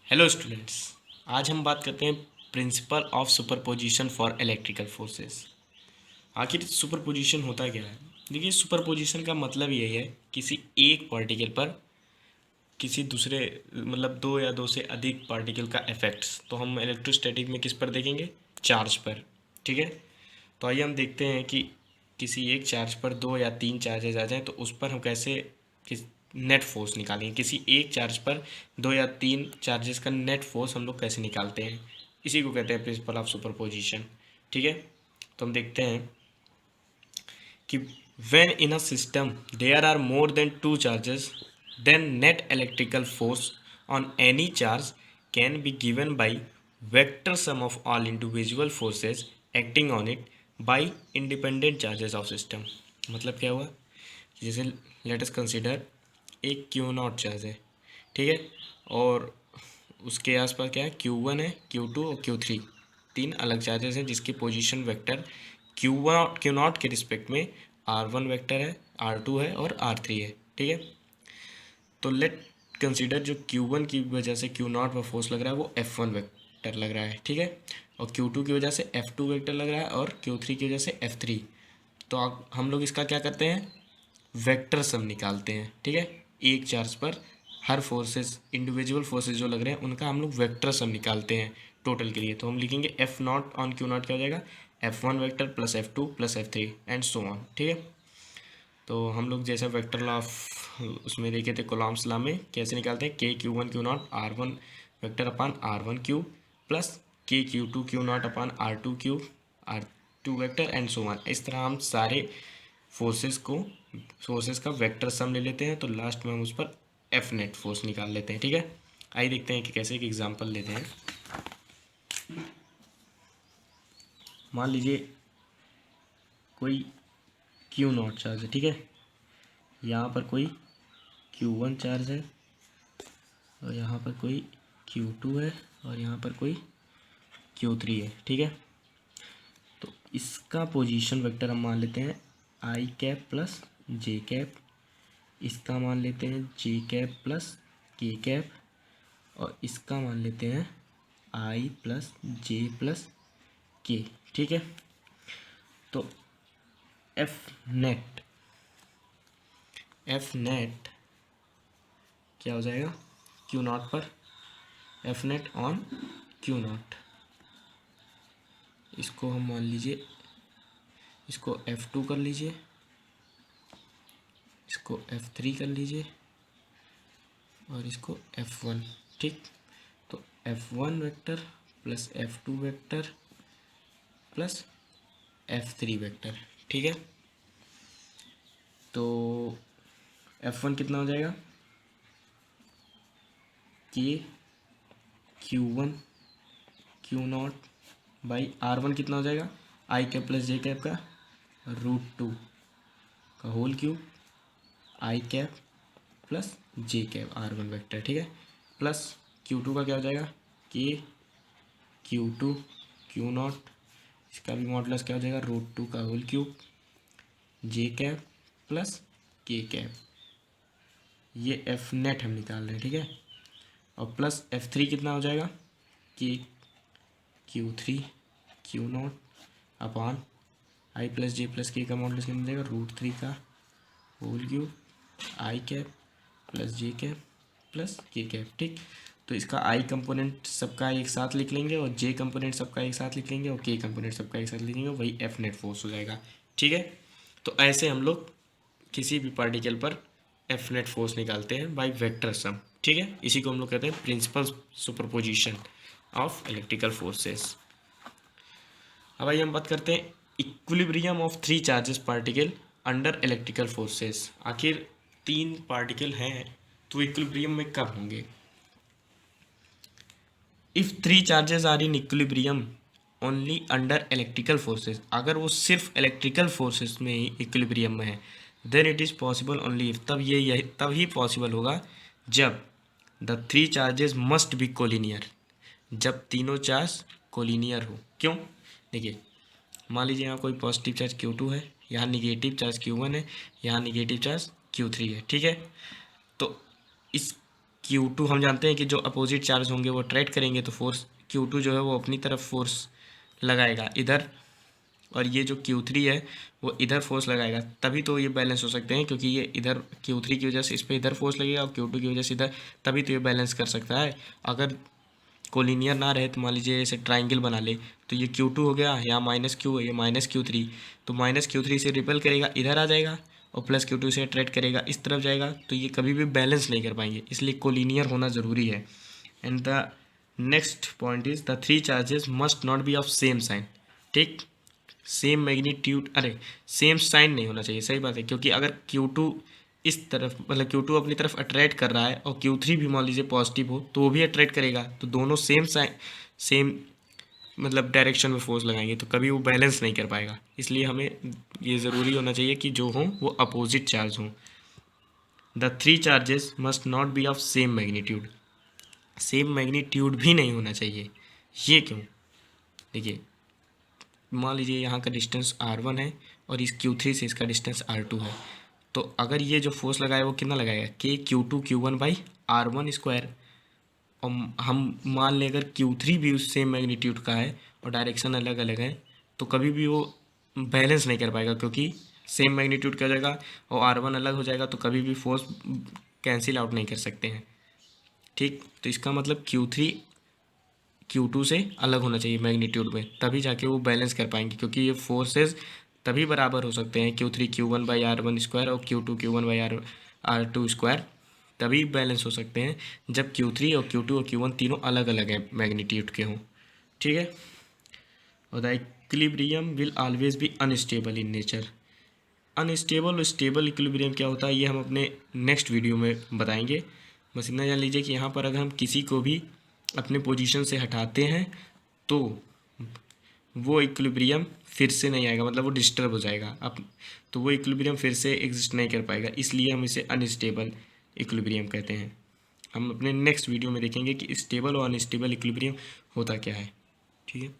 Hello students. आज हम बात करते हैं principle of superposition for electrical forces. आखिर सुपरपोजिशन होता क्या है? देखिए, सुपरपोजिशन का मतलब यही है किसी एक पार्टिकल पर किसी दूसरे मतलब दो या दो से अधिक पार्टिकल का इफेक्ट्स। तो हम इलेक्ट्रोस्टैटिक में किस पर देखेंगे? चार्ज पर। ठीक है। तो आइए हम देखते हैं कि किसी एक चार्ज पर दो या तीन चार्जेज आ जाएं तो उस पर हम कैसे किस नेट फोर्स निकालेंगे। किसी एक चार्ज पर दो या तीन चार्जेस का नेट फोर्स हम लोग कैसे निकालते हैं, इसी को कहते हैं प्रिंसिपल ऑफ सुपरपोजिशन। ठीक है। तो हम देखते हैं कि when in a system there are more than two charges, then net electrical force on any charge can be given by vector sum of all individual forces acting on it by independent charges of system। मतलब क्या हुआ कि जैसे let us consider एक Q not charge है। ठीक है। और उसके आसपास क्या है? क्यू वन है, क्यू टू और क्यू थ्री। तीन अलग चार्जेस हैं जिसकी पोजीशन वेक्टर क्यू नॉट के रिस्पेक्ट में आर वन वेक्टर है, आर टू है और आर थ्री है। ठीक है। तो लेट कंसीडर जो क्यू वन की वजह से क्यू नॉट पर फोर्स लग रहा है वो एफ वन वेक्टर लग रहा है। ठीक है। और क्यू टू की वजह से एफ टू वेक्टर लग रहा है और क्यू थ्री की वजह से एफ थ्री। तो हम लोग इसका क्या करते हैं? वेक्टर सम निकालते हैं। ठीक है। एक चार्ज पर हर फोर्सेस इंडिविजुअल फोर्सेस जो लग रहे हैं उनका हम लोग वेक्टर सम निकालते हैं टोटल के लिए। तो हम लिखेंगे F not on Q not क्या हो जाएगा? F one vector plus F two plus F three and so on. ठीक है। तो हम लोग जैसा वेक्टर लॉ ऑफ उसमें देखे थे कोलॉम्स लॉ में कैसे निकालते हैं? K Q one Q naught r one vector upon r one q plus K q two q naught upon r two q r two vector and so on. इस तरह हम सारे फोर्सेस का वेक्टर सम ले लेते हैं। तो last में हम उस पर एफ नेट फोर्स निकाल लेते हैं। ठीक है। आइए देखते हैं कि कैसे एक एग्जांपल लेते हैं। मान लीजिए कोई क्यू नॉट चार्ज है। ठीक है। यहाँ पर कोई क्यू वन चार्ज है और यहाँ पर कोई क्यू टू है और यहाँ पर कोई क्यू थ्री है। ठीक है। तो इसका पोजीशन वेक्टर हम मान लेते हैं आई कैप प्लस जे कैप। इसका मान लेते हैं जे कैप प्लस के कैप और इसका मान लेते हैं आई प्लस जे प्लस के। ठीक है। तो एफ नेट क्या हो जाएगा? क्यू नॉट पर F net on Q not, इसको हम मान लीजिए, इसको एफ टू कर लीजिए, इसको एफ थ्री कर लीजिए और इसको एफ वन। ठीक। तो F one vector plus F two vector plus F three vector. ठीक है। तो एफ वन कितना हो जाएगा? K Q one Q naught by R one कितना हो जाएगा? I cap plus J cap का रूट टू का whole cube I cap plus J cap R one vector. ठीक है। प्लस क्यू टू का क्या हो जाएगा? K q two q not, इसका भी मॉडुलस क्या हो जाएगा? रूट टू का होल क्यूब जे कैप प्लस के कैप। ये एफ नेट हम निकाल रहे हैं। ठीक है। और प्लस एफ थ्री कितना हो जाएगा? K Q three Q naught अपान आई प्लस जे प्लस के का मॉडुलस कितना मिलेगा? रूट थ्री का whole cube I cap plus J cap plus के कैप। ठीक। तो इसका आई कंपोनेंट सबका एक साथ लिख लेंगे और जे कंपोनेंट सबका एक साथ लिख लेंगे और के कंपोनेंट सबका एक साथ लिख लेंगे, वही एफ नेट फोर्स हो जाएगा। ठीक है। तो ऐसे हम लोग किसी भी पार्टिकल पर एफ नेट फोर्स निकालते हैं बाय वेक्टर सम। ठीक है। इसी को हम लोग कहते हैं principle superposition of electrical forces. अब आइए हम बात करते हैं equilibrium of three charges particle under electrical forces. आखिर तीन पार्टिकल हैं तो इक्विलिब्रियम में कब होंगे? If three charges are in equilibrium only under electrical forces, अगर वो सिर्फ इलेक्ट्रिकल फोर्सेस में ही इक्विलिब्रियम में है, then it is possible only if, तब ही पॉसिबल होगा जब the three charges must be collinear, जब तीनों चार्ज कोलिनियर हो। क्यों? देखिए, मान लीजिए यहाँ कोई पॉजिटिव चार्ज Q2 है, यहाँ निगेटिव चार्ज Q1 है, यहाँ निगेटिव चार्ज Q3 है। ठीक है। तो इस Q2 हम जानते हैं कि जो अपोजिट चार्ज होंगे वो अट्रैक्ट करेंगे, तो फोर्स Q2 जो है वो अपनी तरफ फोर्स लगाएगा इधर, और ये जो Q3 है वो इधर फोर्स लगाएगा, तभी तो ये बैलेंस हो सकते हैं, क्योंकि ये इधर Q3 की वजह से इस पर इधर फोर्स लगेगा और Q2 की वजह से इधर, तभी तो ये बैलेंस कर सकता है। अगर कोलिनियर ना रहे तो मान लीजिए ऐसे ट्राइंगल बना ले, तो ये Q2 हो गया, यहाँ -Q है, ये -Q3, तो -Q3 से रिपेल करेगा, इधर आ जाएगा, और +Q2 से अट्रैक्ट करेगा, इस तरफ जाएगा, तो ये कभी भी बैलेंस नहीं कर पाएंगे, इसलिए कोलिनियर होना ज़रूरी है। And the next point is the three charges must not be of same sign. ठीक, सेम मैग्नीट्यूड, अरे सेम साइन नहीं होना चाहिए, सही बात है, क्योंकि अगर Q2 इस तरफ, मतलब Q2 अपनी तरफ अट्रैक्ट कर रहा है और Q3 भी मान लीजिए पॉजिटिव हो तो वो भी अट्रैक्ट करेगा, तो दोनों सेम साइन, सेम मतलब डायरेक्शन में फोर्स लगाएंगे, तो कभी वो बैलेंस नहीं कर पाएगा, इसलिए हमें ये ज़रूरी होना चाहिए कि जो हों वो अपोजिट चार्ज हों। The three charges must not be of same magnitude, same magnitude भी नहीं होना चाहिए। ये क्यों? देखिए, मान लीजिए यहाँ का डिस्टेंस R1 है और इस Q3 से इसका डिस्टेंस R2 है, तो अगर ये जो फोर्स लगाए वो कितना लगाएगा, KQ2Q1/R1²। और हम मान लें अगर Q3 भी उस सेम मैग्नीट्यूड का है और डायरेक्शन अलग अलग है, तो कभी भी वो बैलेंस नहीं कर पाएगा, क्योंकि सेम मैग्नीट्यूड का जगह और R1 अलग हो जाएगा, तो कभी भी फोर्स कैंसिल आउट नहीं कर सकते हैं। ठीक, तो इसका मतलब Q3 Q2 से अलग होना चाहिए मैग्नीट्यूड में, तभी जाके वो बैलेंस कर पाएंगे, क्योंकि ये फोर्सेस तभी बराबर हो सकते हैं Q3Q1/R1² और Q2Q1/R2², तभी बैलेंस हो सकते हैं जब Q3 और Q2 और Q1 तीनों अलग अलग हैं मैग्नीट्यूड के हों। ठीक है, और the equilibrium will always be unstable in nature. Unstable और स्टेबल इक्विलिब्रियम क्या होता है ये हम अपने नेक्स्ट वीडियो में बताएंगे। बस इतना जान लीजिए कि यहाँ पर अगर हम किसी को भी अपने पोजीशन से हटाते हैं तो वो इक्विलिब्रियम फिर से नहीं आएगा, मतलब वो डिस्टर्ब हो जाएगा अब, तो वो इक्विलिब्रियम फिर से एग्जिस्ट नहीं कर पाएगा, इसलिए हम इसे अनस्टेबल इक्विलिब्रियम कहते हैं। हम अपने नेक्स्ट वीडियो में देखेंगे कि स्टेबल और अनस्टेबल इक्विलिब्रियम होता क्या है। ठीक है।